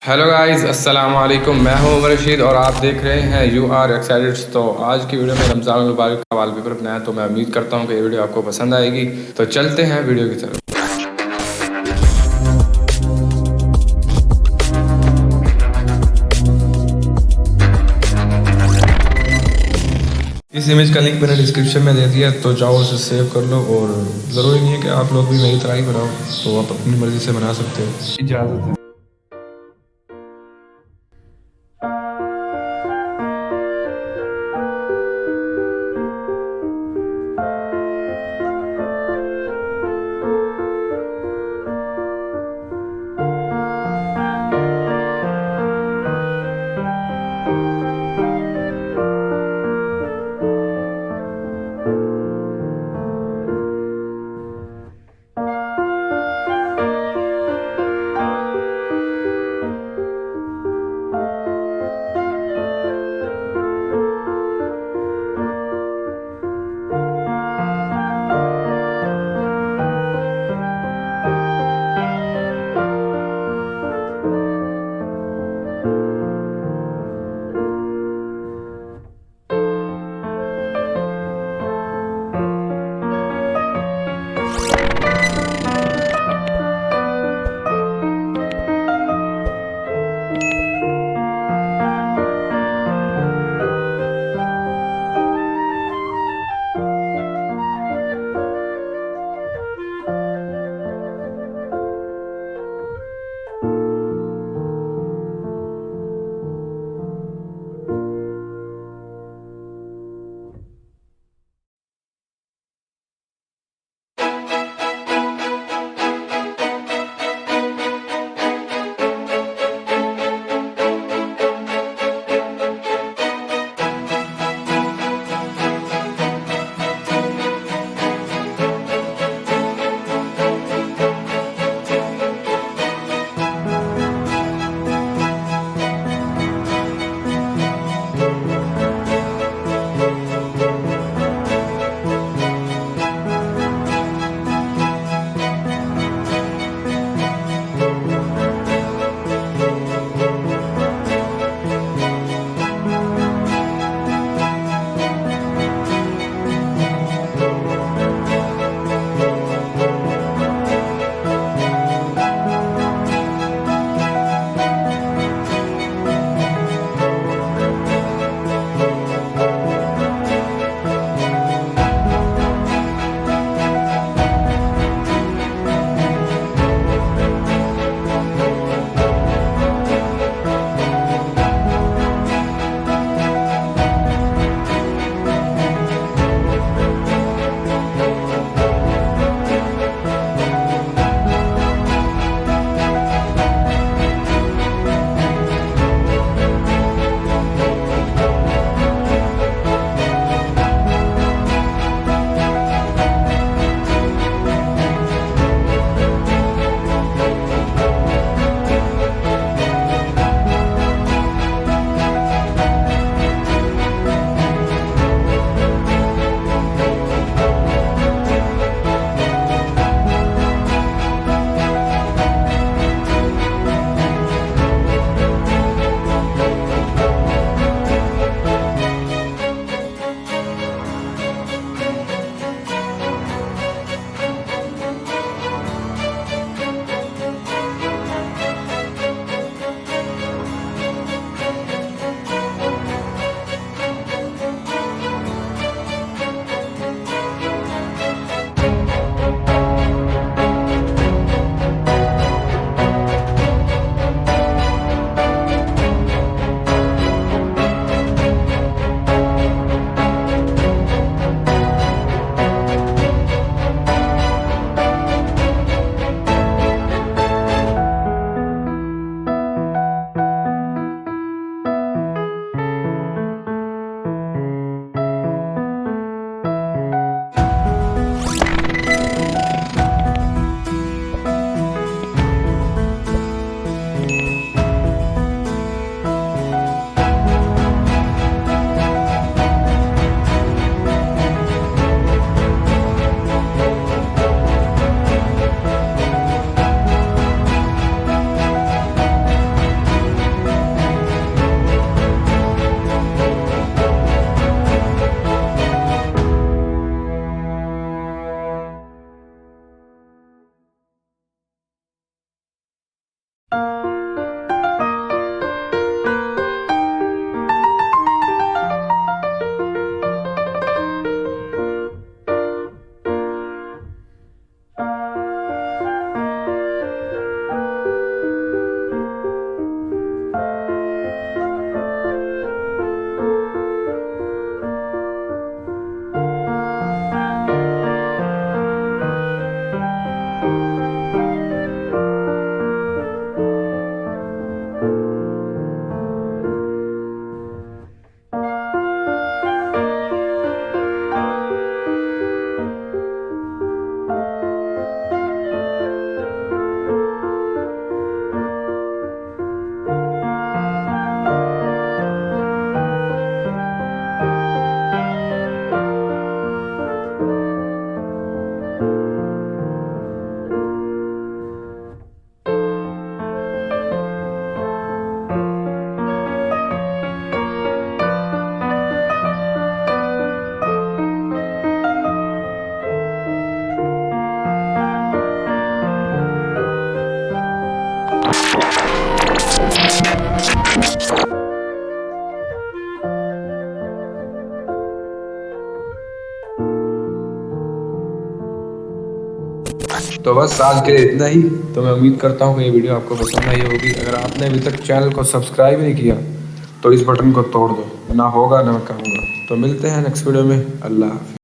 Hello guys, अस्सलाम वालेकुम। मैं हूं उमर रशीद और आप देख रहे हैं यू आर एक्साइटेड। तो आज की वीडियो में रमज़ान मुबारक का वॉलपेपर बनाया, तो मैं उम्मीद करता हूं कि ये वीडियो आपको पसंद आएगी। तो चलते हैं वीडियो की तरफ। इस इमेज का लिंक मैंने डिस्क्रिप्शन में दे दिया, तो जाओ उसे सेव कर लो। और ज़रूरी नहीं है कि आप लोग भी मेरी तरह ही बनाओ, तो आप अपनी मर्ज़ी से बना सकते हो। इजाज़त है। तो बस आज के लिए इतना ही। तो मैं उम्मीद करता हूँ कि ये वीडियो आपको पसंद आई होगी। अगर आपने अभी तक चैनल को सब्सक्राइब नहीं किया तो इस बटन को तोड़ दो, ना होगा ना मैं कहूँगा। तो मिलते हैं नेक्स्ट वीडियो में। अल्लाह हाफ़िज़।